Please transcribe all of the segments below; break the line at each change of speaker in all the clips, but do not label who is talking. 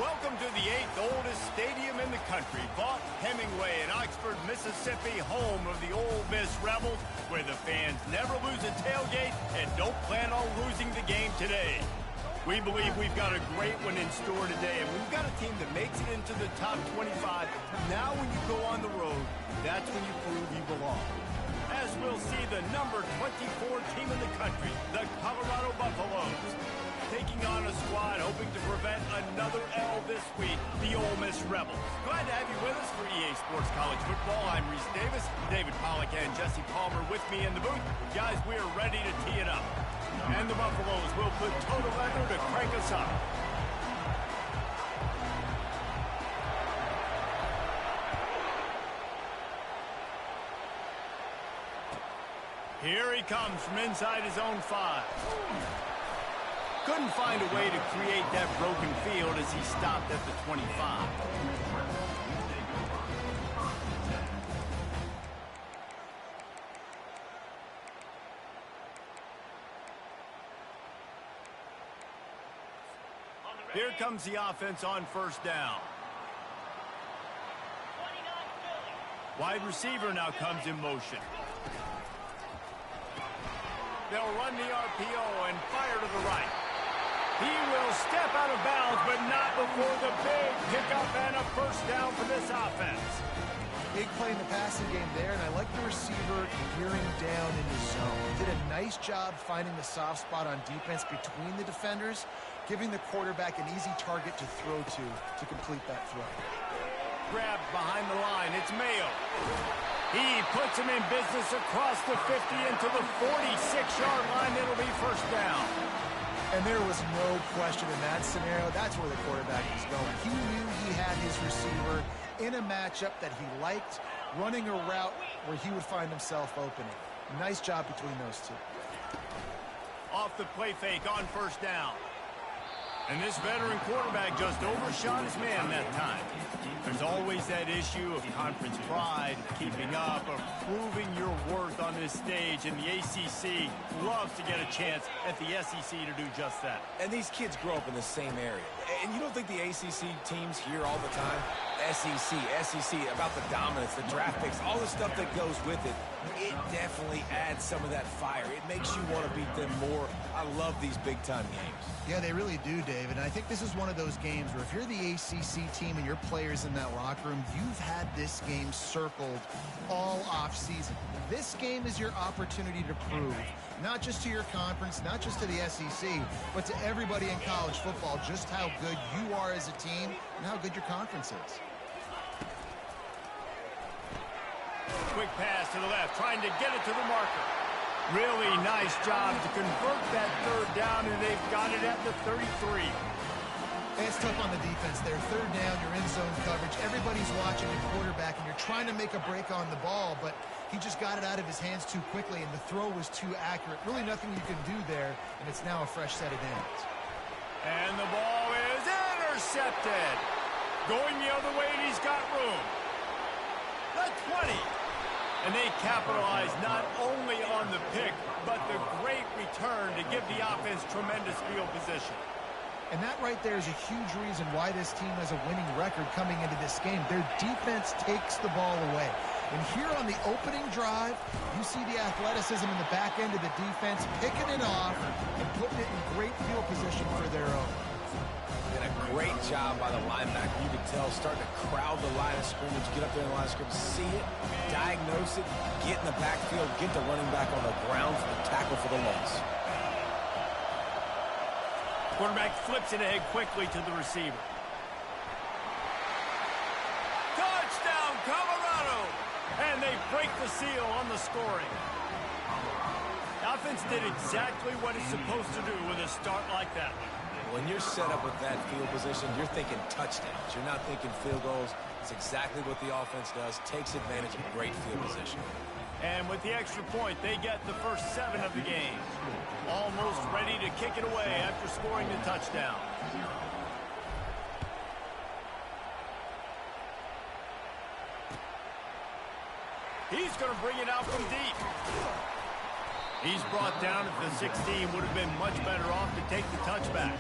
Welcome to the 8th oldest stadium in the country, Vaught Hemingway in Oxford, Mississippi, home of the Ole Miss Rebels, where the fans never lose a tailgate and don't plan on losing the game today. We believe we've got a great one in store today, and we've got a team that makes it into the top 25. Now when you go on the road, that's when you prove you belong. As we'll see the number 24 team in the country, the Colorado Buffaloes, taking on a squad hoping to prevent another L this week, the Ole Miss Rebels. Glad to have you with us for EA Sports College Football. I'm Reese Davis, David Pollack and Jesse Palmer with me in the booth. Guys, we are ready to tee it up. And the Buffaloes will put toe to leather to crank us up. Here he comes from inside his own 5. Couldn't find a way to create that broken field as he stopped at the 25. Here comes the offense on first down. Wide receiver now comes in motion. They'll run the RPO and fire to the right. He will step out of bounds, but not before the big pickup and a first down for this offense.
Big play in the passing game there, and I like the receiver gearing down in his zone. Did a nice job finding the soft spot on defense between the defenders, giving the quarterback an easy target to throw to complete that throw.
Grabbed behind the line, it's Mayo. He puts him in business across the 50 into the 46-yard line. It'll be first down.
And there was no question in that scenario. That's where the quarterback is going. He knew he had his receiver in a matchup that he liked, running a route where he would find himself opening. Nice job between those two.
Off the play fake on first down. And this veteran quarterback just overshot his man that time. There's always that issue of conference pride, keeping up, of proving your worth on this stage, and the ACC loves to get a chance at the SEC to do just that.
And these kids grow up in the same area. And you don't think the ACC teams hear all the time? SEC, about the dominance, the draft picks, all the stuff that goes with it. It definitely adds some of that fire. It makes you want to beat them more. I love these big-time games.
Yeah, they really do, David. And I think this is one of those games where if you're the ACC team and your players in that locker room, you've had this game circled all off-season. This game is your opportunity to prove, not just to your conference, not just to the SEC, but to everybody in college football, just how good you are as a team and how good your conference is.
Quick pass to the left, trying to get it to the marker. Really nice job to convert that third down, and they've got it at the 33.
It's tough on the defense there. Third down, you're in zone coverage. Everybody's watching the quarterback, and you're trying to make a break on the ball, but he just got it out of his hands too quickly, and the throw was too accurate. Really nothing you can do there, and it's now a fresh set of downs.
And the ball is intercepted. Going the other way, and he's got room. The 20. And they capitalize not only on the pick, but the great return to give the offense tremendous field position.
And that right there is a huge reason why this team has a winning record coming into this game. Their defense takes the ball away. And here on the opening drive, you see the athleticism in the back end of the defense, picking it off and putting it in great field position for their own.
And a great job by the linebacker. You could tell, starting to crowd the line of scrimmage, get up there in the line of scrimmage, see it, diagnose it, get in the backfield, get the running back on the ground for the tackle for the loss.
Quarterback flips it ahead quickly to the receiver. Touchdown, Colorado! And they break the seal on the scoring. The offense did exactly what it's supposed to do with a start like that.
When you're set up with that field position, you're thinking touchdowns. You're not thinking field goals. It's exactly what the offense does. Takes advantage of great field position.
And with the extra point, they get the first 7 of the game. Almost ready to kick it away after scoring the touchdown. He's going to bring it out from deep. He's brought down at the 16. Would have been much better off to take the touchback.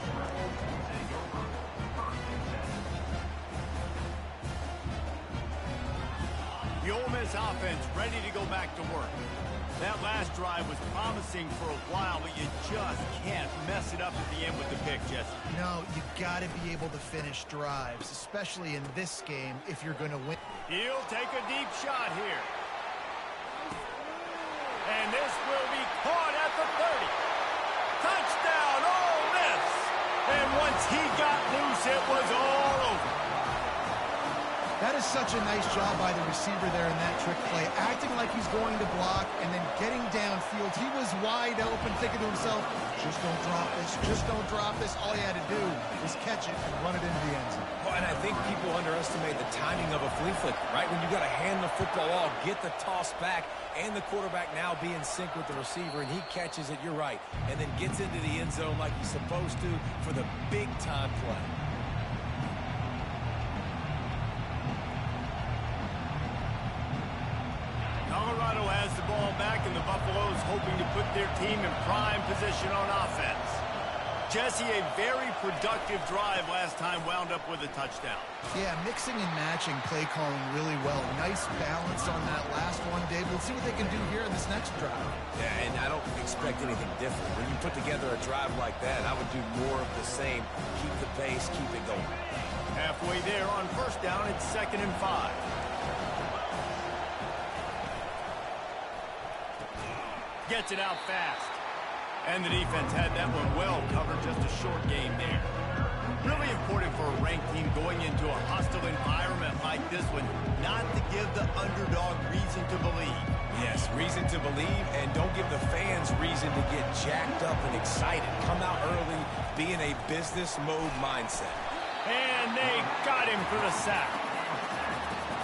The Ole Miss offense ready to go back to work. That last drive was promising for a while, but you just can't mess it up at the end with the pick, Jesse.
No, you got to be able to finish drives, especially in this game if you're going to win.
He'll take a deep shot here. And this will be caught at the 30. Touchdown, Ole Miss! And once he got loose, it was all over.
That is such a nice job by the receiver there in that trick play, acting like he's going to block and then getting downfield. He was wide open, thinking to himself, just don't drop this, just don't drop this. All he had to do was catch it and run it into the end zone.
Well, and I think people underestimate the timing of a flea flicker, right? When you got to hand the football off, get the toss back, and the quarterback now be in sync with the receiver, and he catches it, you're right, and then gets into the end zone like he's supposed to for the big-time play.
Colorado has the ball back, and the Buffaloes hoping to put their team in prime position on offense. Jesse, a very productive drive last time wound up with a touchdown.
Yeah, mixing and matching play calling really well. Nice balance on that last one, Dave. We'll see what they can do here in this next drive.
Yeah, and I don't expect anything different. When you put together a drive like that, I would do more of the same. Keep the pace, keep it going.
Halfway there on first down, it's 2nd and 5. Gets it out fast. And the defense had that one well covered, just a short gain there. Really important for a ranked team going into a hostile environment like this one, not to give the underdog reason to believe.
Yes, reason to believe, and don't give the fans reason to get jacked up and excited. Come out early, be in a business mode mindset.
And they got him for the sack.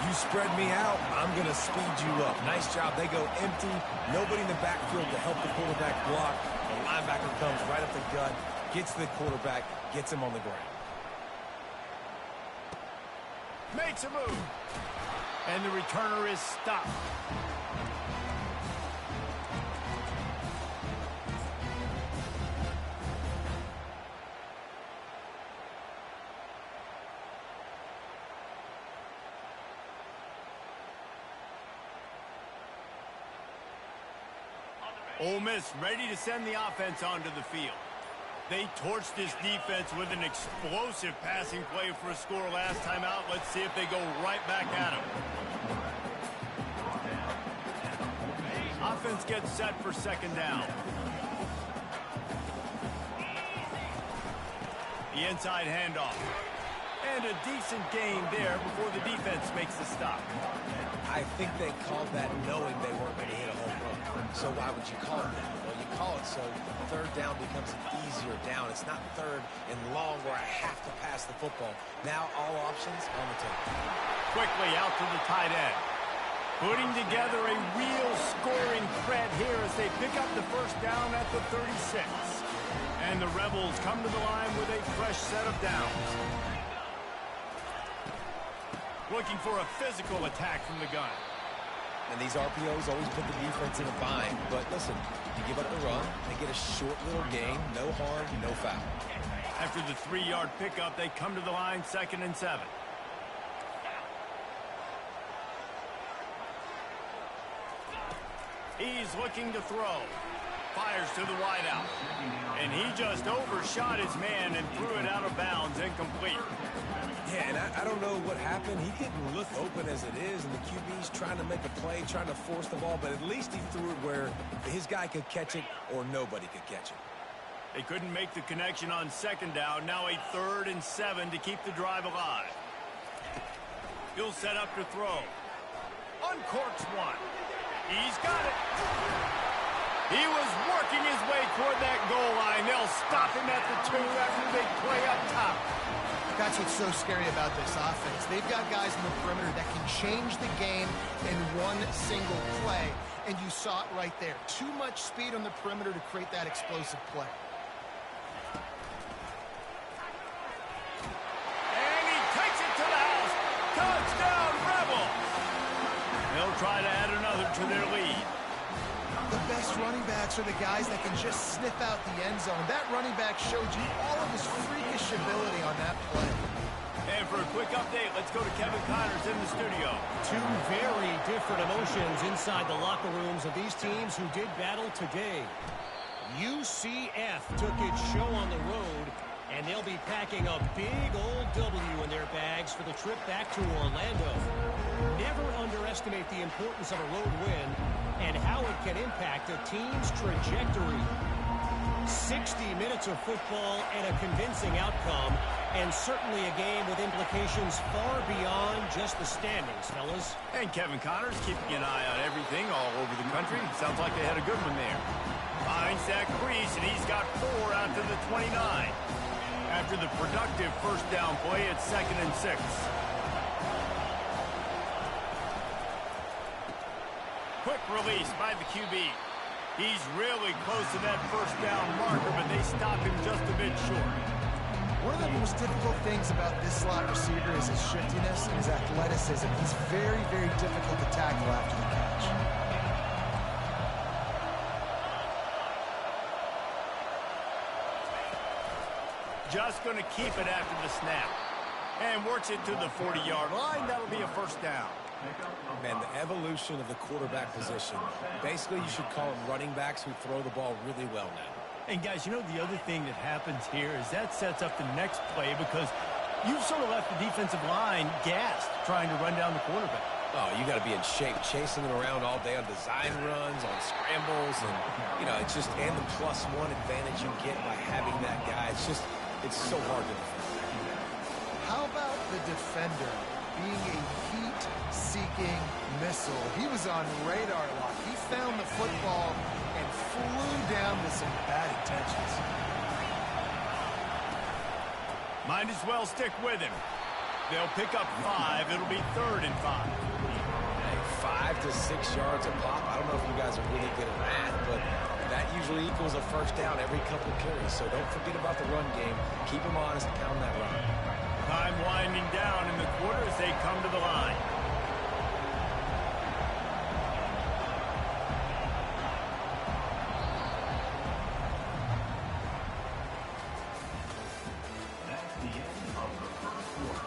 You spread me out, I'm going to speed you up. Nice job. They go empty. Nobody in the backfield to help the quarterback block. The linebacker comes right up the gut, gets the quarterback, gets him on the ground.
Makes a move. And the returner is stopped. Ole Miss ready to send the offense onto the field. They torched this defense with an explosive passing play for a score last time out. Let's see if they go right back at him. Offense gets set for 2nd down. The inside handoff. And a decent gain there before the defense makes the stop.
I think they called that knowing they weren't going to hit a home run. So why would you call it that? Well, you call it so 3rd down becomes an easier down. It's not 3rd and long where I have to pass the football. Now all options on the table.
Quickly out to the tight end. Putting together a real scoring threat here as they pick up the 1st down at the 36. And the Rebels come to the line with a fresh set of downs. Looking for a physical attack from the gun.
And these RPOs always put the defense in a bind. But listen, you give up the run, they get a short little gain, no harm, no foul.
After the 3-yard pickup, they come to the line 2nd and 7. He's looking to throw. Fires to the wideout. And he just overshot his man and threw it out of bounds, incomplete.
Yeah, and I don't know what happened. He didn't look open as it is, and the QB's trying to make a play, trying to force the ball, but at least he threw it where his guy could catch it or nobody could catch it.
They couldn't make the connection on 2nd down. Now a 3rd and 7 to keep the drive alive. He'll set up to throw. Uncorks one. He's got it. He was working his way toward that goal line. They'll stop him at the 2 after they play up top.
That's what's so scary about this offense. They've got guys in the perimeter that can change the game in one single play. And you saw it right there. Too much speed on the perimeter to create that explosive play.
And he takes it to the house. Touchdown, Rebels. They'll try to add another to their lead.
The best running backs are the guys that can just sniff out the end zone. That running back showed you all of his freakish ability on that play.
And And for a quick update, let's go to Kevin Connors in the studio.
Two very different emotions inside the locker rooms of these teams who did battle today. UCF took its show on the road, and they'll be packing a big old W in their bags for the trip back to Orlando. Never underestimate the importance of a road win and how it can impact a team's trajectory. 60 minutes of football and a convincing outcome, and certainly a game with implications far beyond just the standings, fellas.
And Kevin Connors keeping an eye on everything all over the country. Sounds like they had a good one there. Finds that crease, and he's got 4 out to the 29. After the productive first down play, it's 2nd and 6. Quick release by the QB. He's really close to that first down marker, but they stop him just a bit short.
One of the most difficult things about this slot receiver is his shiftiness and his athleticism. He's very, very difficult to tackle after the catch.
Just going to keep it after the snap. And works it to the 40-yard line. That'll be a first down.
Man, the evolution of the quarterback position. Basically, you should call them running backs who throw the ball really well now.
And, guys, you know the other thing that happens here is that sets up the next play because you've sort of left the defensive line gassed trying to run down the quarterback.
Oh, you got to be in shape, chasing them around all day on design runs, on scrambles, and, you know, it's just, and the +1 advantage you get by having that guy. It's just, it's so hard to defend.
How about the defender being a heat-seeking missile? He was on radar lock. He found the football and flew down with some bad intentions.
Might as well stick with him. They'll pick up 5. It'll be 3rd and 5.
Hey, 5 to 6 yards a pop. I don't know if you guys are really good at math, but that usually equals a first down every couple carries. So don't forget about the run game. Keep them honest and pound that run.
Time winding down in the quarter as they come to the line.
That's the end of the first quarter.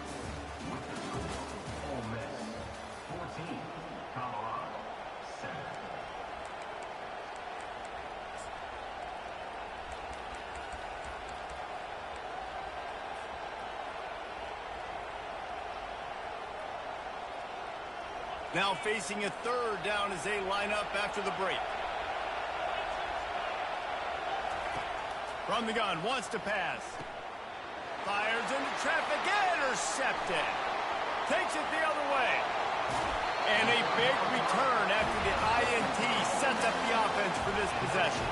With the score, Ole Miss 14, Colorado 7.
Now facing a 3rd down as they line up after the break. From the gun, wants to pass. Fires into traffic, intercepted. Takes it the other way. And a big return after the INT sets up the offense for this possession.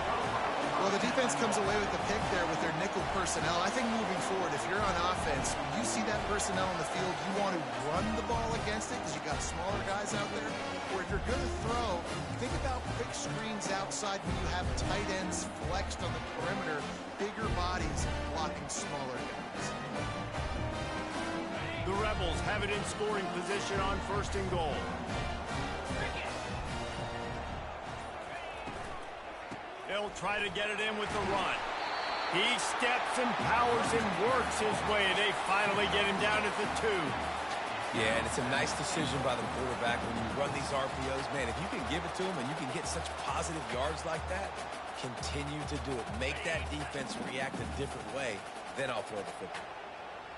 Well, the defense comes away with the pick there with their nickel personnel. I think moving forward, if you're on offense, when you see that personnel in the field, you want to run the ball against it because you got smaller guys out there. Or if you're going to throw, think about quick screens outside when you have tight ends flexed on the perimeter, bigger bodies blocking smaller guys.
The Rebels have it in scoring position on 1st and goal. They'll try to get it in with the run. He steps and powers and works his way. They finally get him down at the 2.
Yeah, and it's a nice decision by the quarterback when you run these RPOs. Man, if you can give it to him and you can get such positive yards like that, continue to do it. Make that defense react a different way, then I'll throw the football.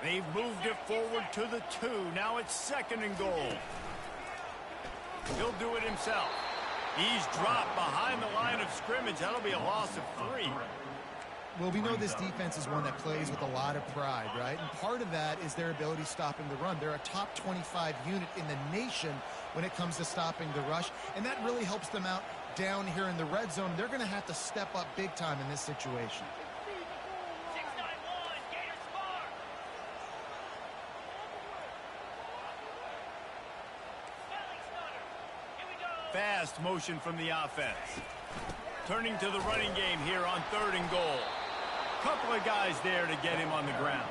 They've moved it forward to the 2. Now it's 2nd and goal. He'll do it himself. He's dropped behind the line of scrimmage. That'll be a loss of 3.
Well, we know this defense is one that plays with a lot of pride, right? And part of that is their ability stopping the run. They're a top 25 unit in the nation when it comes to stopping the rush, and that really helps them out down here in the red zone. They're going to have to step up big time in this situation.
Fast motion from the offense. Turning to the running game here on 3rd and goal. Couple of guys there to get him on the ground.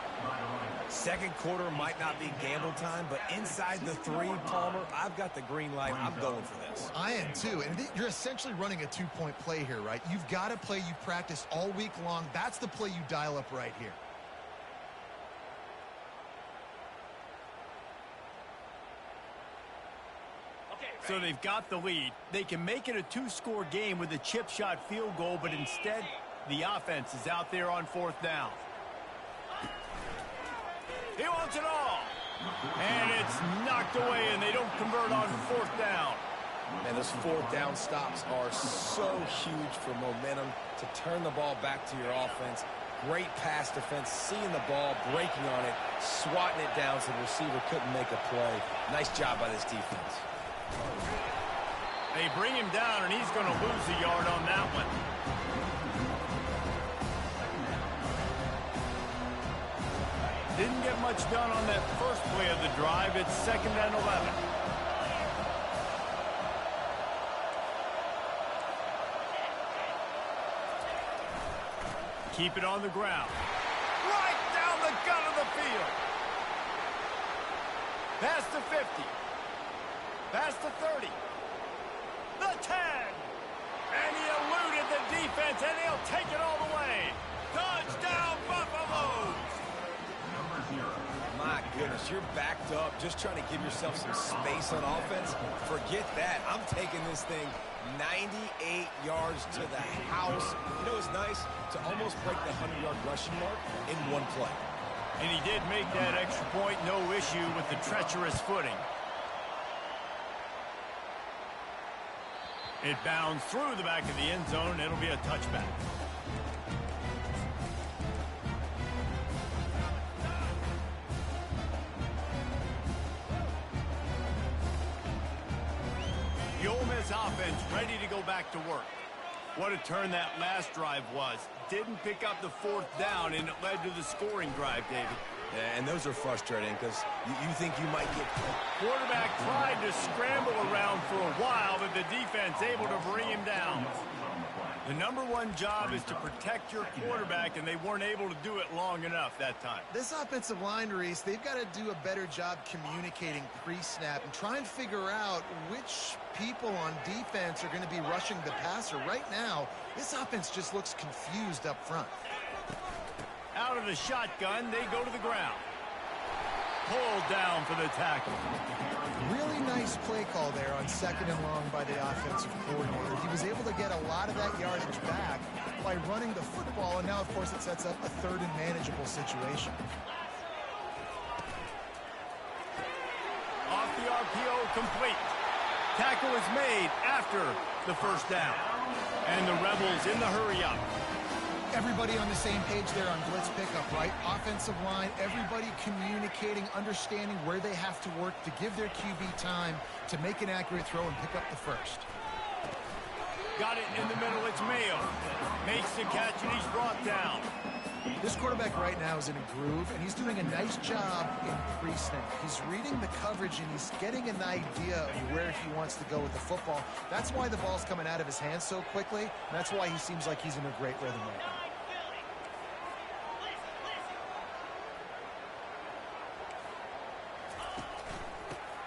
Second quarter might not be gamble time, but inside the 3, Palmer, I've got the green light. I'm going for this.
I am too. And you're essentially running a 2-point play here, right? You've got a play you practiced all week long. That's the play you dial up right here.
So they've got the lead. They can make it a two-score game with a chip shot field goal, but instead, the offense is out there on fourth down. He wants it all. And it's knocked away, and they don't convert on fourth down.
And those fourth down stops are so huge for momentum to turn the ball back to your offense. Great pass defense, seeing the ball, breaking on it, swatting it down so the receiver couldn't make a play. Nice job by this defense.
They bring him down, and he's going to lose a yard on that one. Didn't get much done on that first play of the drive. It's 2nd and 11. Keep it on the ground. Right down the gut of the field. Past the 50. Past the 30. The 10. And he eluded the defense, and he'll take it all the way. Touchdown, Buffaloes.
My goodness, you're backed up, just trying to give yourself some space on offense. Forget that. I'm taking this thing 98 yards to the house. You know, it's nice to almost break the 100-yard rushing mark in one play.
And he did make that extra point, no issue with the treacherous footing. It bounds through the back of the end zone. It'll be a touchback. The Ole Miss offense ready to go back to work. What a turn that last drive was. Didn't pick up the fourth down, and it led to the scoring drive, David.
Yeah, and those are frustrating because you think you might get...
Quarterback tried to scramble around for a while, but the defense able to bring him down. The #1 job is to protect your quarterback, and they weren't able to do it long enough that time.
This offensive line, Reese, they've got to do a better job communicating pre-snap and try and figure out which people on defense are going to be rushing the passer. Right now, this offense just looks confused up front.
Out of the shotgun, they go to the ground. Pulled down for the tackle.
Really nice play call there on 2nd and long by the offensive coordinator. He was able to get a lot of that yardage back by running the football, and now, of course, it sets up a 3rd and manageable situation.
Off the RPO, complete. Tackle is made after the first down. And the Rebels in the hurry-up.
Everybody on the same page there on blitz pickup, right? Offensive line, everybody communicating, understanding where they have to work to give their QB time to make an accurate throw and pick up the first.
Got it in the middle. It's Mayo. Makes the catch, and he's brought down.
This quarterback right now is in a groove, and he's doing a nice job in pre-snap. He's reading the coverage, and he's getting an idea of where he wants to go with the football. That's why the ball's coming out of his hands so quickly, and that's why he seems like he's in a great rhythm right now.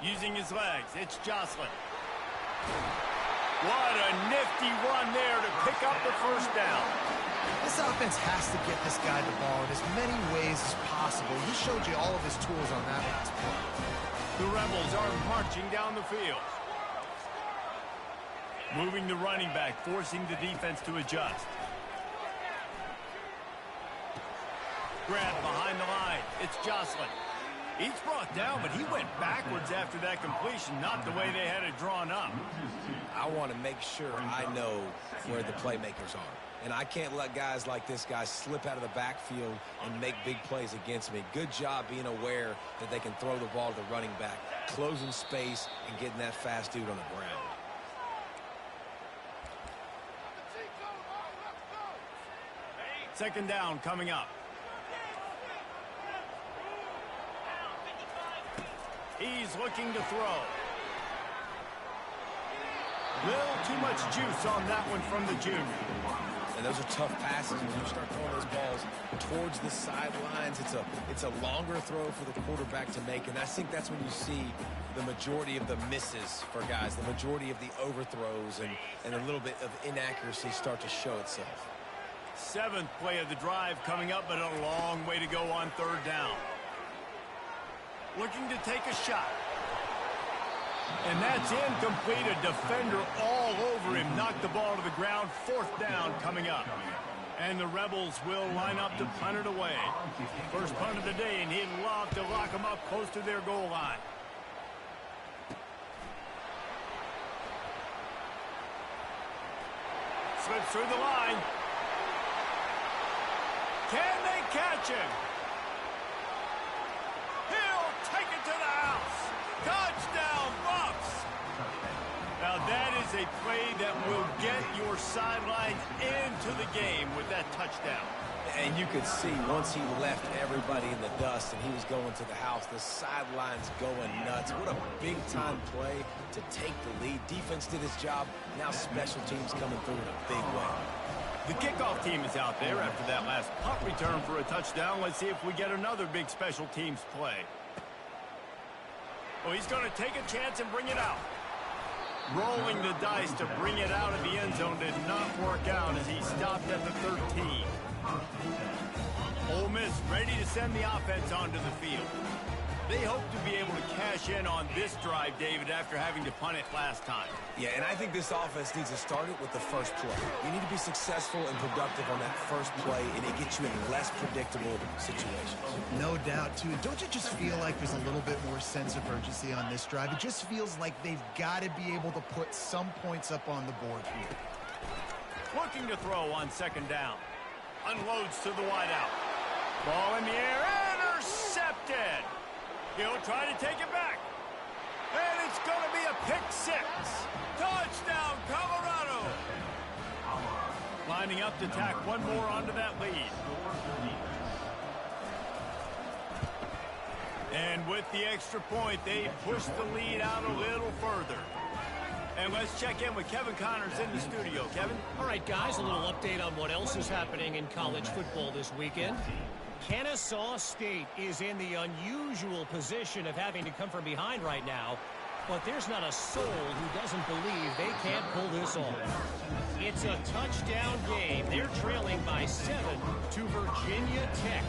Using his legs, it's Jocelyn. What a nifty run there to pick up the first down.
This offense has to get this guy the ball in as many ways as possible. He showed you all of his tools on that last play.
The Rebels are marching down the field. Moving the running back, forcing the defense to adjust. Grab behind the line. It's Jocelyn. He's brought down, but he went backwards after that completion, not the way they had it drawn up.
I want to make sure I know where the playmakers are. And I can't let guys like this guy slip out of the backfield and make big plays against me. Good job being aware that they can throw the ball to the running back, closing space, and getting that fast dude on the ground.
Second down coming up. He's looking to throw. Little too much juice on that one from the junior.
And those are tough passes when you start throwing those balls towards the sidelines. It's a longer throw for the quarterback to make, and I think that's when you see the majority of the misses for guys, the majority of the overthrows and a little bit of inaccuracy start to show itself.
7th play of the drive coming up, but a long way to go on 3rd down. Looking to take a shot. And that's incomplete. A defender all over him. Knocked the ball to the ground. 4th down coming up. And the Rebels will line up to punt it away. First punt of the day, and he'd love to lock them up close to their goal line. Slips through the line. Can they catch him? He'll take it to the house. Touchdown, Bucks. Now that is a play that will get your sidelines into the game with that touchdown.
And you could see once he left everybody in the dust and he was going to the house, the sidelines going nuts. What a big-time play to take the lead. Defense did his job. Now special teams coming through in a big way.
The kickoff team is out there after that last punt return for a touchdown. Let's see if we get another big special teams play. Oh, he's going to take a chance and bring it out. Rolling the dice to bring it out of the end zone did not work out as he stopped at the 13. Ole Miss ready to send the offense onto the field. They hope to be able to cash in on this drive, David, after having to punt it last time.
Yeah, and I think this offense needs to start it with the first play. You need to be successful and productive on that first play, and it gets you in less predictable situations.
No doubt, too. Don't you just feel like there's a little bit more sense of urgency on this drive? It just feels like they've got to be able to put some points up on the board here.
Looking to throw on 2nd down. Unloads to the wideout. Ball in the air. Intercepted. He'll try to take it back. And it's going to be a pick 6. Touchdown, Colorado. Lining up to tack one more onto that lead. And with the extra point, they push the lead out a little further. And let's check in with Kevin Connors in the studio. Kevin?
All right, guys, a little update on what else is happening in college football this weekend. Kennesaw State is in the unusual position of having to come from behind right now, but there's not a soul who doesn't believe they can't pull this off. It's a touchdown game. They're trailing by 7 to Virginia Tech.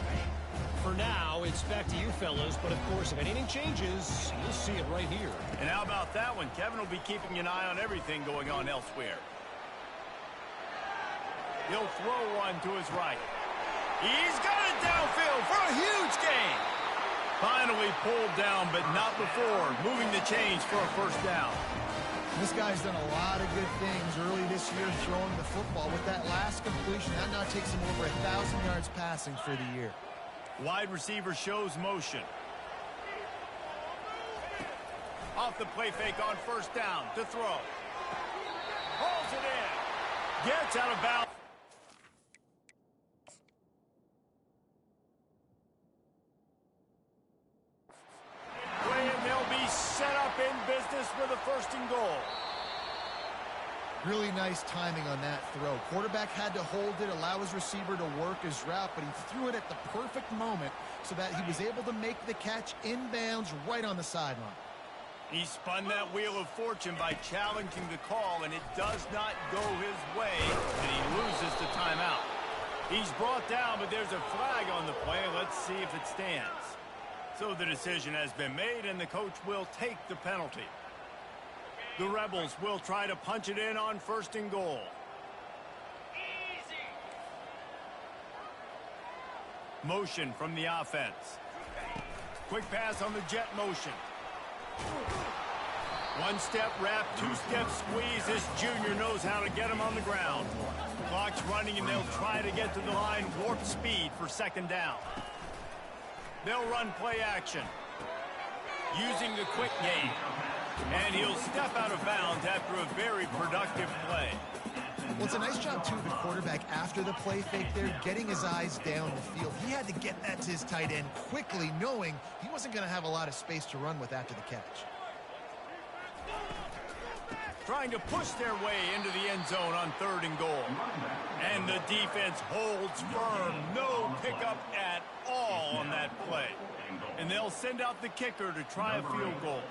For now, it's back to you fellas, but of course, if anything changes, you'll see it right here.
And how about that one? Kevin will be keeping an eye on everything going on elsewhere. He'll throw one to his right. He's got it downfield for a huge gain. Finally pulled down, but not before. Moving the chains for a 1st down.
This guy's done a lot of good things early this year throwing the football. With that last completion, that now takes him over 1,000 yards passing for the year.
Wide receiver shows motion. Off the play fake on 1st down to throw. Pulls it in. Gets out of bounds. And they'll be set up in business with a 1st and goal.
Really nice timing on that throw. Quarterback had to hold it, allow his receiver to work his route, but he threw it at the perfect moment so that he was able to make the catch inbounds right on the sideline.
He spun that wheel of fortune by challenging the call, and it does not go his way, and he loses the timeout. He's brought down, but there's a flag on the play. Let's see if it stands. So the decision has been made, and the coach will take the penalty. The Rebels will try to punch it in on 1st and goal. Motion from the offense. Quick pass on the jet motion. 1-step wrap, 2-step squeeze. This junior knows how to get him on the ground. Clock's running, and they'll try to get to the line. Warp speed for 2nd down. They'll run play action. Using the quick game. And he'll step out of bounds after a very productive play.
Well, it's a nice job, too, the quarterback after the play fake there, getting his eyes down the field. He had to get that to his tight end quickly, knowing he wasn't going to have a lot of space to run with after the catch.
Trying to push their way into the end zone on 3rd and goal. And the defense holds firm. No pickup at all on that play. And they'll send out the kicker to try a field goal.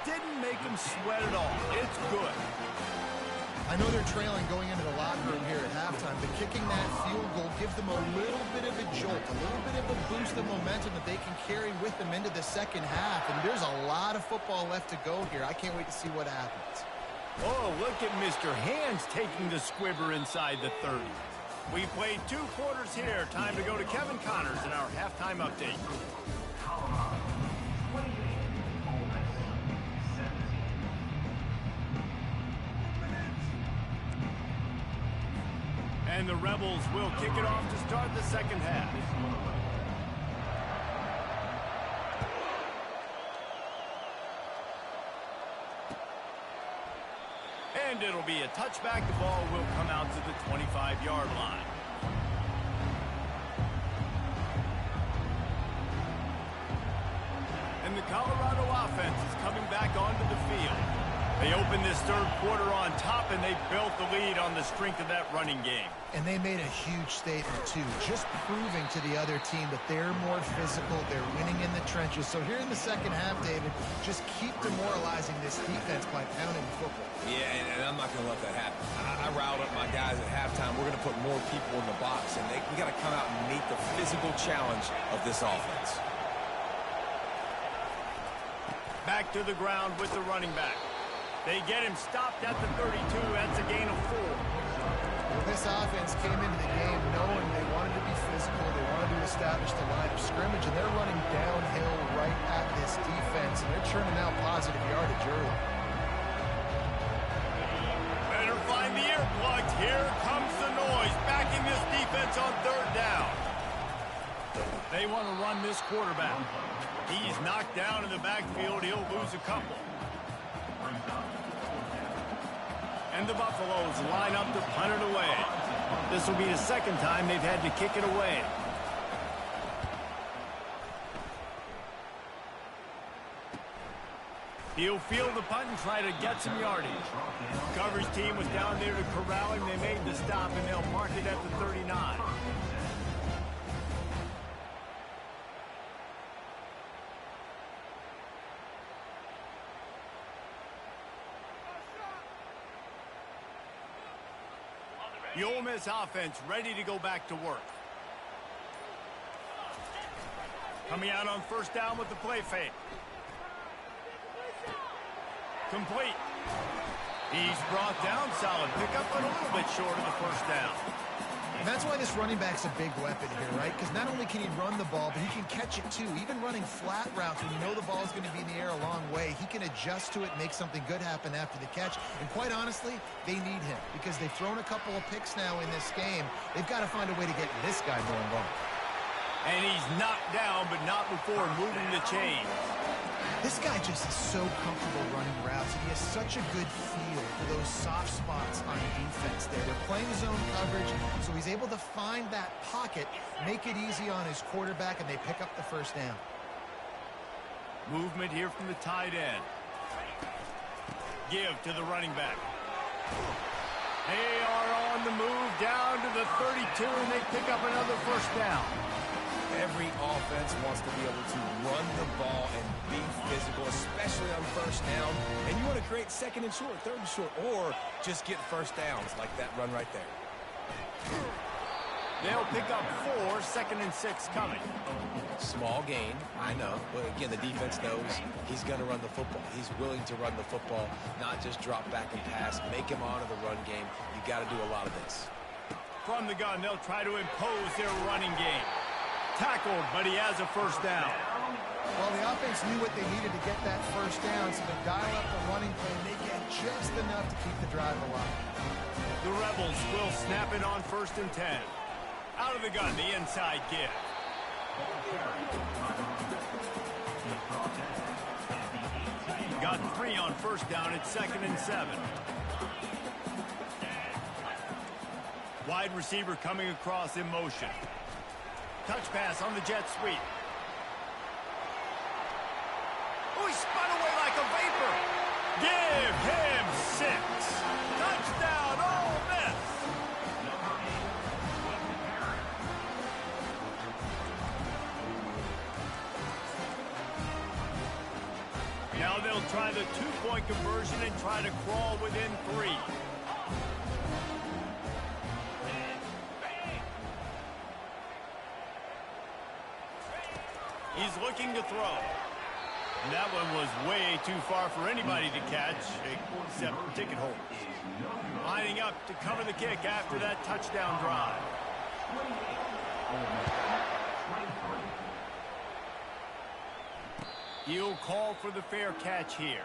Didn't make him sweat at all. It's good.
I know they're trailing going into the locker room here at halftime, but kicking that field goal gives them a little bit of a jolt, a little bit of a boost of momentum that they can carry with them into the second half. And there's a lot of football left to go here. I can't wait to see what happens.
Oh, look at Mr. Hands taking the squibber inside the 30. We played 2 quarters here. Time to go to Kevin Connors in our halftime update.
Colorado 28, Ole Miss 17.
And the Rebels will kick it off to start the second half. And it'll be a touchback. The ball will come out to the 25-yard line. And the Colorado offense is coming back onto the field. They opened this third quarter on top, and they built the lead on the strength of that running game.
And they made a huge statement, too, just proving to the other team that they're more physical, they're winning in the trenches. So here in the second half, David, just keep demoralizing this defense by pounding the football.
Yeah, and I'm not going to let that happen. I riled up my guys at halftime. We're going to put more people in the box, and we got to come out and meet the physical challenge of this offense.
Back to the ground with the running back. They get him stopped at the 32. That's a gain of 4.
Well, this offense came into the game knowing they wanted to be physical. They wanted to establish the line of scrimmage, and they're running downhill right at this defense, and they're churning out positive yardage early.
Better find the earplugs. Here comes the noise, backing this defense on third down. They want to run this quarterback. He's knocked down in the backfield. He'll lose a couple. And the Buffaloes line up to punt it away. This will be the second time they've had to kick it away. He'll field the punt and try to get some yardage. Coverage team was down there to corral him. They made the stop, and they'll mark it at the 39. The Ole Miss offense ready to go back to work. Coming out on first down with the play fake. Complete. He's brought down, solid pickup, but a little bit short of the first down.
And that's why this running back's a big weapon here, right? Because not only can he run the ball, but he can catch it too. Even running flat routes when you know the ball's going to be in the air a long way, he can adjust to it and make something good happen after the catch. And quite honestly, they need him because they've thrown a couple of picks now in this game. They've got to find a way to get this guy going well.
And he's knocked down, but not before moving the chain.
This guy just is so comfortable running routes, and he has such a good feel for those soft spots on defense there. They're playing zone coverage, so he's able to find that pocket, make it easy on his quarterback, and they pick up the first down.
Movement here from the tight end. Give to the running back. They are on the move down to the 32, and they pick up another first down.
Every offense wants to be able to run the ball and be physical, especially on first down. And you want to create second and short, third and short, or just get first downs like that run right there.
They'll pick up 4, second and 6 coming.
Small gain, I know. But again, the defense knows he's going to run the football. He's willing to run the football, not just drop back and pass, make him honor the run game. You got to do a lot of this.
From the gun, they'll try to impose their running game. Tackled, but he has a first down.
Well, the offense knew what they needed to get that first down, so they dial up the running play, and they get just enough to keep the drive alive.
The Rebels will snap it on first and 10. Out of the gun, the inside give. Got 3 on first down at second and 7. Wide receiver coming across in motion. Touch pass on the jet sweep. Oh, he spun away like a vapor. Give him 6. Touchdown, Ole Miss. Now they'll try the 2-point conversion and try to crawl within 3. looking to throw. And that one was way too far for anybody to catch, except ticket holders. Lining up to cover the kick after that touchdown drive. He'll call for the fair catch here.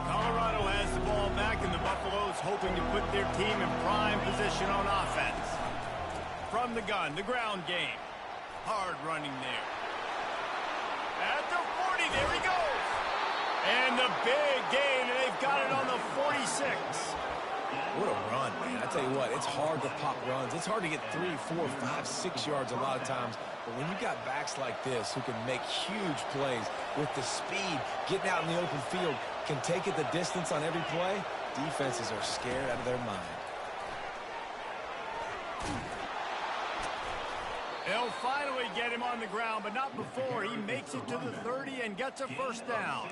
Colorado has the ball back, and the Buffaloes hoping to put their team in prime position on offense. From the gun, the ground game. Hard running there. At the 40, there he goes. And the big gain, and they've got it on the 46.
What a run, man. I tell you what, it's hard to pop runs. It's hard to get 3, 4, 5, 6 yards a lot of times. But when you got backs like this who can make huge plays with the speed, getting out in the open field, can take it the distance on every play, defenses are scared out of their mind.
They'll finally get him on the ground, but not before he makes it to the 30 and gets a first down.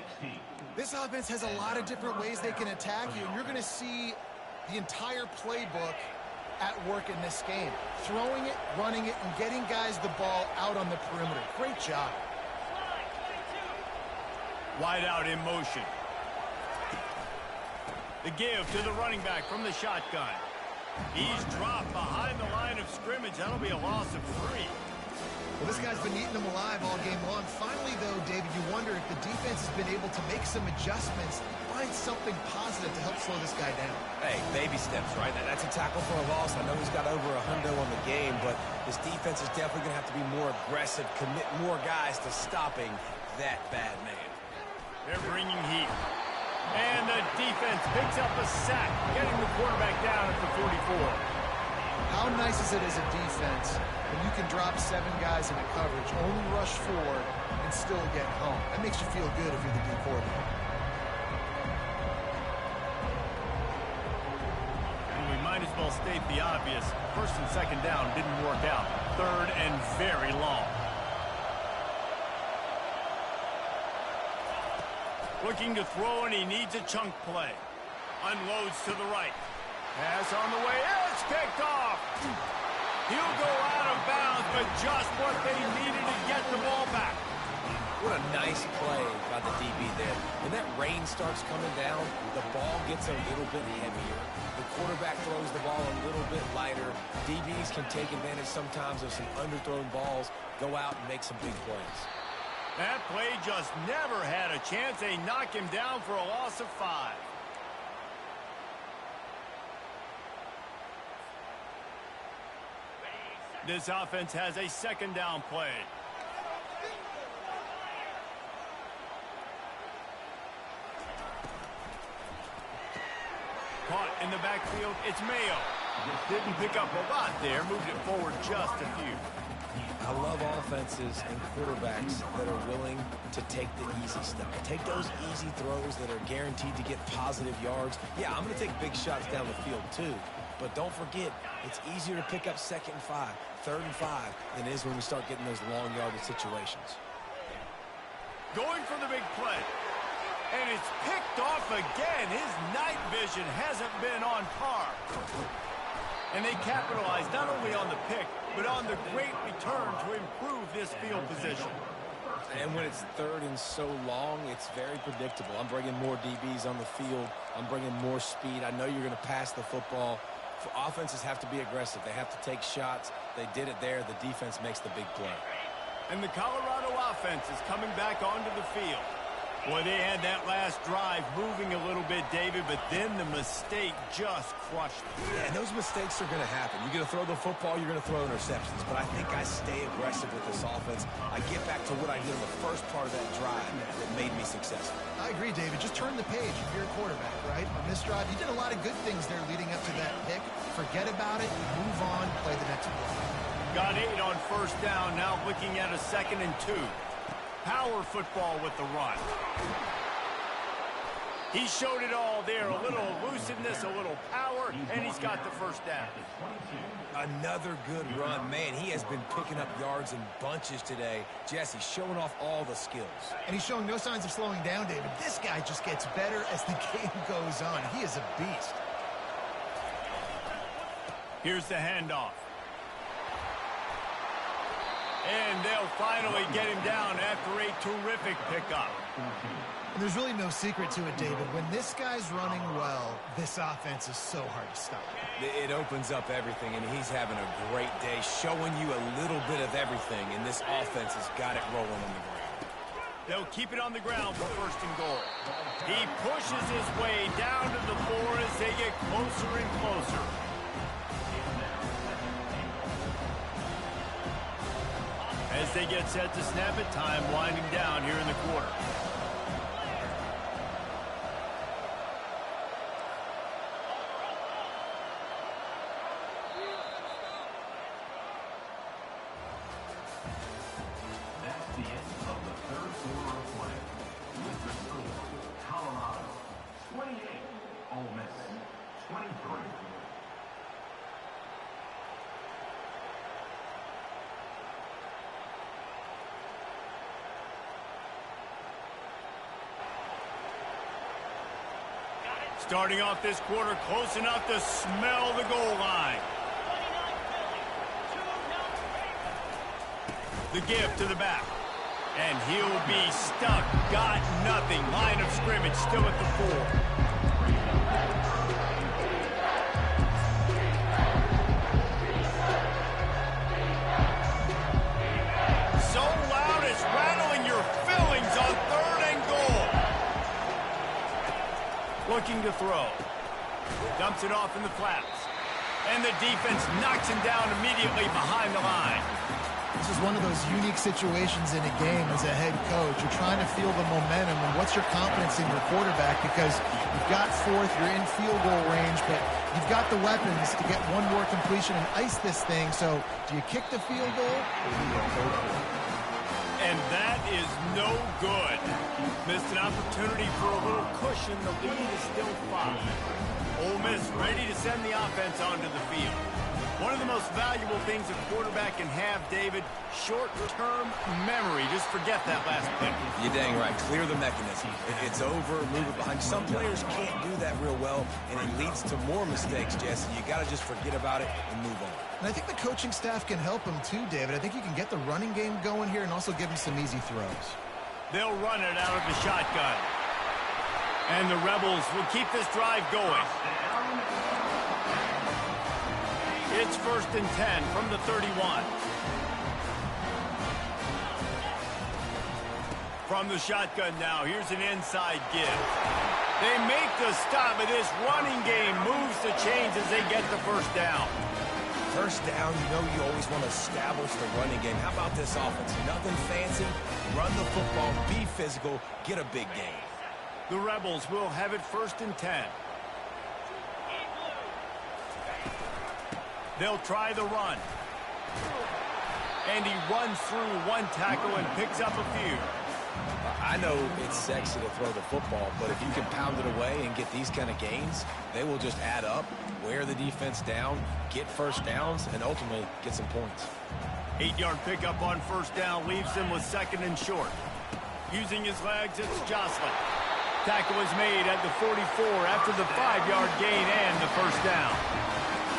This offense has a lot of different ways they can attack you, and you're going to see the entire playbook at work in this game. Throwing it, running it, and getting guys the ball out on the perimeter. Great job.
Wide out in motion. The give to the running back from the shotgun. He's dropped behind the line of scrimmage. That'll be a loss of 3.
Well, this guy's been eating them alive all game long. Finally, though, David, you wonder if the defense has been able to make some adjustments, find something positive to help slow this guy down.
Hey, baby steps, right? That's a tackle for a loss. I know he's got over $100 on the game, but this defense is definitely going to have to be more aggressive, commit more guys to stopping that bad man.
They're bringing heat. And the defense picks up a sack, getting the quarterback down at the 44.
How nice is it as a defense when you can drop 7 guys in a coverage, only rush 4, and still get home? That makes you feel good if you're the D quarterback.
And we might as well state the obvious. First and second down didn't work out. Third and very long. Looking to throw, and he needs a chunk play. Unloads to the right. Pass on the way. It's picked off. He'll go out of bounds, but just what they needed to get the ball back.
What a nice play by the DB there. When that rain starts coming down, the ball gets a little bit heavier. The quarterback throws the ball a little bit lighter. DBs can take advantage sometimes of some underthrown balls, go out and make some big plays.
That play just never had a chance. They knock him down for a loss of 5. This offense has a second down play. Caught in the backfield, it's Mayo. Didn't pick up a lot there, moved it forward just a few.
I love offenses and quarterbacks that are willing to take the easy stuff. Take those easy throws that are guaranteed to get positive yards. Yeah, I'm going to take big shots down the field too. But don't forget, it's easier to pick up 2nd and 5, 3rd and 5 than it is when we start getting those long yardage situations.
Going for the big play. And it's picked off again. His night vision hasn't been on par. And they capitalize not only on the pick, but on the great return to improve this field position.
And when it's 3rd and so long, it's very predictable. I'm bringing more DBs on the field. I'm bringing more speed. I know you're going to pass the football. For offenses have to be aggressive. They have to take shots. They did it there. The defense makes the big play.
And the Colorado offense is coming back onto the field. Boy, they had that last drive moving a little bit, David, but then the mistake just crushed them.
Yeah, and those mistakes are going to happen. You're going to throw the football, you're going to throw interceptions. But I think I stay aggressive with this offense. I get back to what I did in the first part of that drive that made me successful.
I agree, David. Just turn the page if you're a quarterback, right? On this drive, you did a lot of good things there leading up to that pick. Forget about it, move on, play the next play.
Got 8 on first down, now looking at a 2nd and 2. Power football with the run. He showed it all there, a little elusiveness, a little power, and he's got the first down.
Another good run. Man, he has been picking up yards in bunches today. Jesse showing off all the skills.
And he's showing no signs of slowing down, David. This guy just gets better as the game goes on. He is a beast.
Here's the handoff. And they'll finally get him down after a terrific pickup.
And there's really no secret to it, David. When this guy's running well, this offense is so hard to stop.
It opens up everything, and he's having a great day, showing you a little bit of everything, and this offense has got it rolling on the ground.
They'll keep it on the ground for first and goal. He pushes his way down to the floor as they get closer and closer. As they get set to snap it, time winding down here in the quarter.
That's the end of the third quarter of play. With the score, Colorado 28, Ole Miss 23.
Starting off this quarter close enough to smell the goal line. The give to the back. And he'll be stuck. Got nothing. Line of scrimmage still at the 4. So loud it's rattling your fillings on 3rd and goal. Looking to throw. Dumps it off in the flats. And the defense knocks him down immediately behind the line.
This is one of those unique situations in a game as a head coach. You're trying to feel the momentum, and what's your confidence in your quarterback? Because you've got 4th, you're in field goal range, but you've got the weapons to get one more completion and ice this thing. So do you kick the field goal or do you go for it?
And that is no good. Missed an opportunity for a little cushion. The lead is still 5. Ole Miss ready to send the offense onto the field. One of the most valuable things a quarterback can have, David, short-term memory. Just forget that last pick.
You're dang right. Clear the mechanism. It's over, move it behind. Some players can't do that real well, and it leads to more mistakes, Jesse. You got to just forget about it and move on.
And I think the coaching staff can help him too, David. I think you can get the running game going here and also give him some easy throws.
They'll run it out of the shotgun. And the Rebels will keep this drive going. It's 1st and 10 from the 31. From the shotgun now, here's an inside give. They make the stop, but this running game moves the chains as they get the first down.
First down, you know you always want to establish the running game. How about this offense? Nothing fancy. Run the football, be physical, get a big gain.
The Rebels will have it 1st and 10. They'll try the run. And he runs through one tackle and picks up a few.
I know it's sexy to throw the football, but if you can pound it away and get these kind of gains, they will just add up, wear the defense down, get first downs, and ultimately get some points.
8-yard pickup on first down leaves him with 2nd and short. Using his legs, it's Jocelyn. Tackle is made at the 44 after the 5-yard gain and the first down.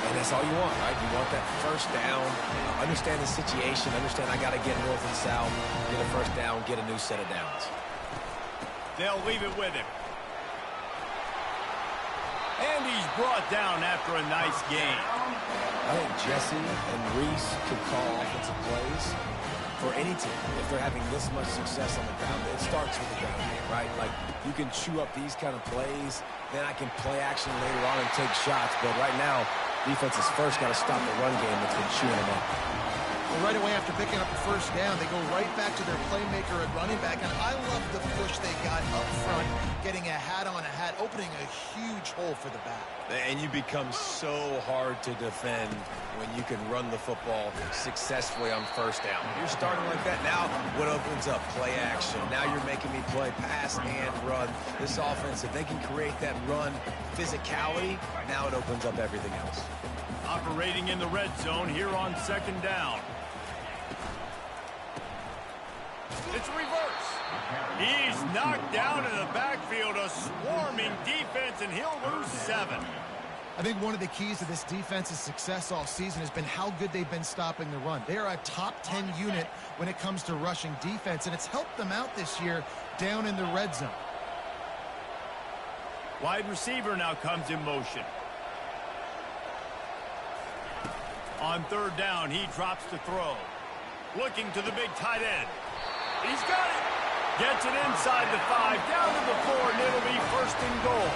And that's all you want, right? You want that first down, understand the situation, understand I got to get north and south, get a first down, get a new set of downs.
They'll leave it with him. And he's brought down after a nice gain.
I think Jesse and Reese could call offensive plays for any team. If they're having this much success on the ground, it starts with the ground game, right? Like, you can chew up these kind of plays, then I can play action later on and take shots, but right now, defense has first got to stop the run game that's been chewing them up.
Well, right away after picking up the first down, they go right back to their playmaker at running back, and I love the push they got up front, getting a hat-on, a that, opening a huge hole for the back.
And you become so hard to defend when you can run the football successfully on first down. You're starting like that. Now what opens up? Play action. Now you're making me play pass and run. This offense, if they can create that run physicality, now it opens up everything else.
Operating in the red zone here on second down. It's reverse. He's knocked down in the backfield, a swarming defense, and he'll lose 7.
I think one of the keys to this defense's success all season has been how good they've been stopping the run. They are a top 10 unit when it comes to rushing defense, and it's helped them out this year down in the red zone.
Wide receiver now comes in motion. On third down, he drops to throw. Looking to the big tight end. He's got it. Gets it inside the 5, down to the 4, and it'll be first and goal.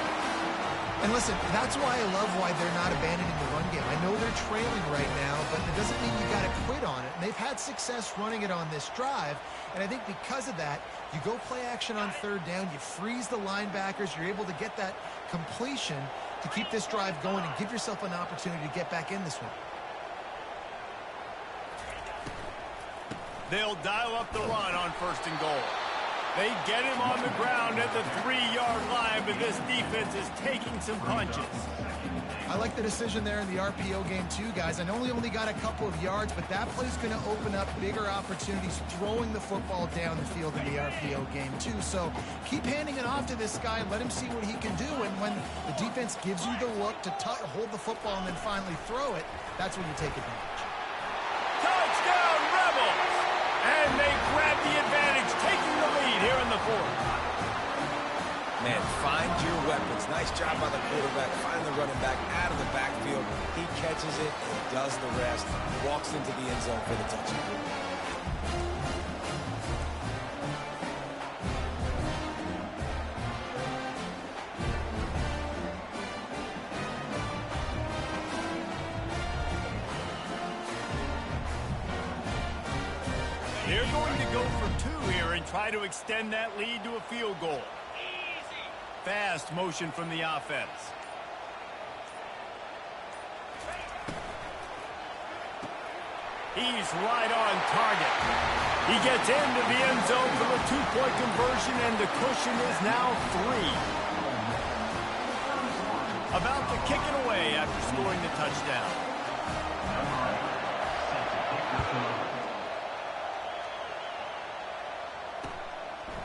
And listen, that's why I love why they're not abandoning the run game. I know they're trailing right now, but it doesn't mean you got to quit on it. And they've had success running it on this drive, and I think because of that, you go play action on third down, you freeze the linebackers, you're able to get that completion to keep this drive going and give yourself an opportunity to get back in this one.
They'll dial up the run on first and goal. They get him on the ground at the 3-yard line, but this defense is taking some punches.
I like the decision there in the RPO game too, guys. I know he only got a couple of yards, but that play's going to open up bigger opportunities throwing the football down the field in the RPO game too. So keep handing it off to this guy, let him see what he can do, and when the defense gives you the look to hold the football and then finally throw it, that's when you take advantage.
Touchdown, Rebels! And they grab the advantage, taking the lead here in the 4th.
Man, find your weapons. Nice job by the quarterback. Find the running back out of the backfield. He catches it and does the rest. Walks into the end zone for the touchdown.
They're going to go for 2 here and try to extend that lead to a field goal. Fast motion from the offense. He's right on target. He gets into the end zone for the 2-point conversion, and the cushion is now 3. About to kick it away after scoring the touchdown.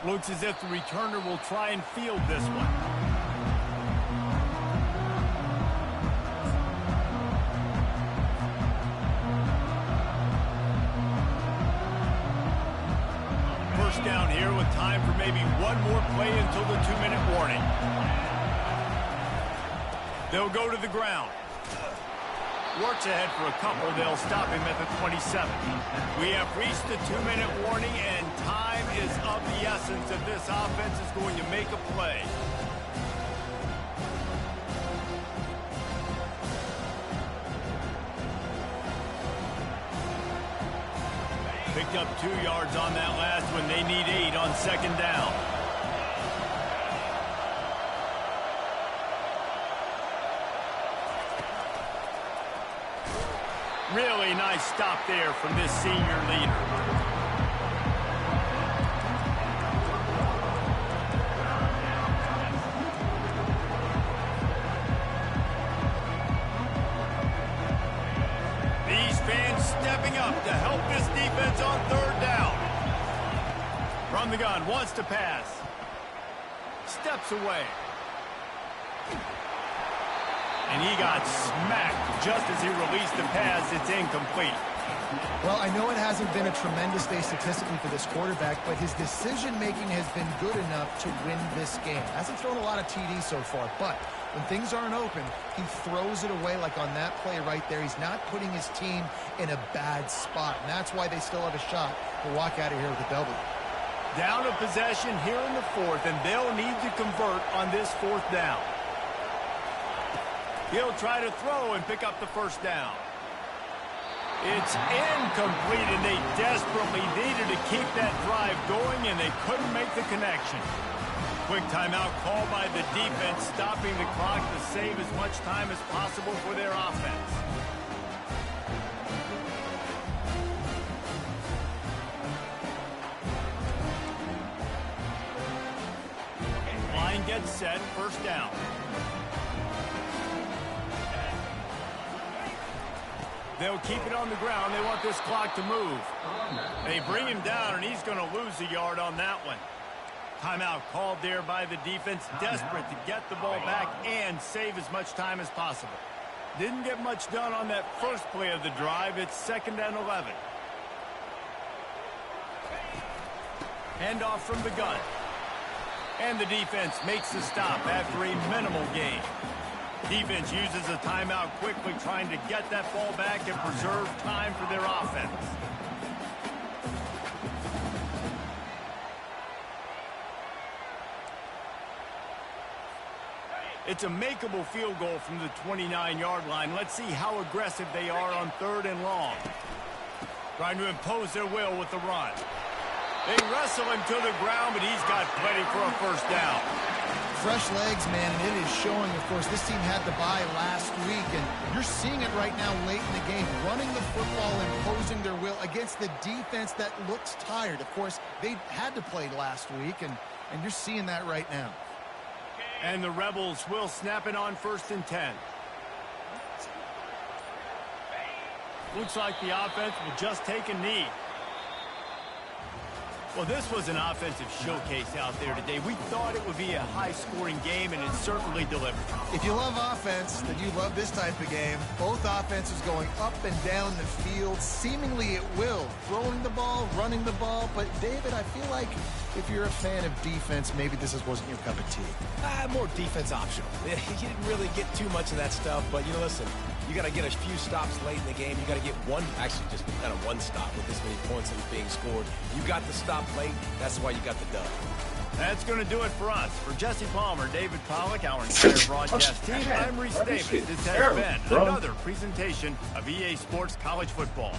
Looks as if the returner will try and field this one. First down here with time for maybe one more play until the 2-minute warning. They'll go to the ground. Works ahead for a couple. They'll stop him at the 27. We have reached the 2-minute warning, and time is of the essence if this offense is going to make a play. Picked up 2 yards on that last one. They need 8 on second down. Really nice stop there from this senior leader. These fans stepping up to help this defense on third down. From the gun, wants to pass. Steps away. And he got smacked just as he released the pass. It's incomplete.
Well, I know it hasn't been a tremendous day statistically for this quarterback, but his decision-making has been good enough to win this game. Hasn't thrown a lot of TDs so far, but when things aren't open, he throws it away like on that play right there. He's not putting his team in a bad spot, and that's why they still have a shot to walk out of here with a W.
Down a possession here in the 4th, and they'll need to convert on this 4th down. He'll try to throw and pick up the first down. It's incomplete, and they desperately needed to keep that drive going, and they couldn't make the connection. Quick timeout called by the defense, stopping the clock to save as much time as possible for their offense. Line gets set, first down. They'll keep it on the ground. They want this clock to move. They bring him down, and he's going to lose a yard on that one. Timeout called there by the defense, desperate to get the ball back and save as much time as possible. Didn't get much done on that first play of the drive. It's 2nd and 11. Handoff from the gun. And the defense makes the stop after a minimal gain. Defense uses a timeout quickly, trying to get that ball back and preserve time for their offense. It's a makeable field goal from the 29-yard line. Let's see how aggressive they are on 3rd and long. Trying to impose their will with the run. They wrestle him to the ground, but he's got plenty for a first down.
Fresh legs, man, and it is showing. Of course, this team had the bye last week, and you're seeing it right now late in the game, running the football, imposing their will against the defense that looks tired. Of course, they had to play last week, and you're seeing that right now.
And the Rebels will snap it on 1st and 10. Looks like the offense will just take a knee. Well, this was an offensive showcase out there today. We thought it would be a high-scoring game, and it certainly delivered.
If you love offense, then you love this type of game. Both offenses going up and down the field, seemingly at will. Throwing the ball, running the ball. But, David, I feel like if you're a fan of defense, maybe this wasn't your cup of tea.
More defense optional. You didn't really get too much of that stuff, but, listen, you got to get a few stops late in the game. You got to get just kind of one stop with this many points that was being scored. You got the stop late. That's why you got the dub.
That's going to do it for us. For Jesse Palmer, David Pollack, our entire broadcast team, I'm Reese Davis. This has been another presentation of EA Sports College Football.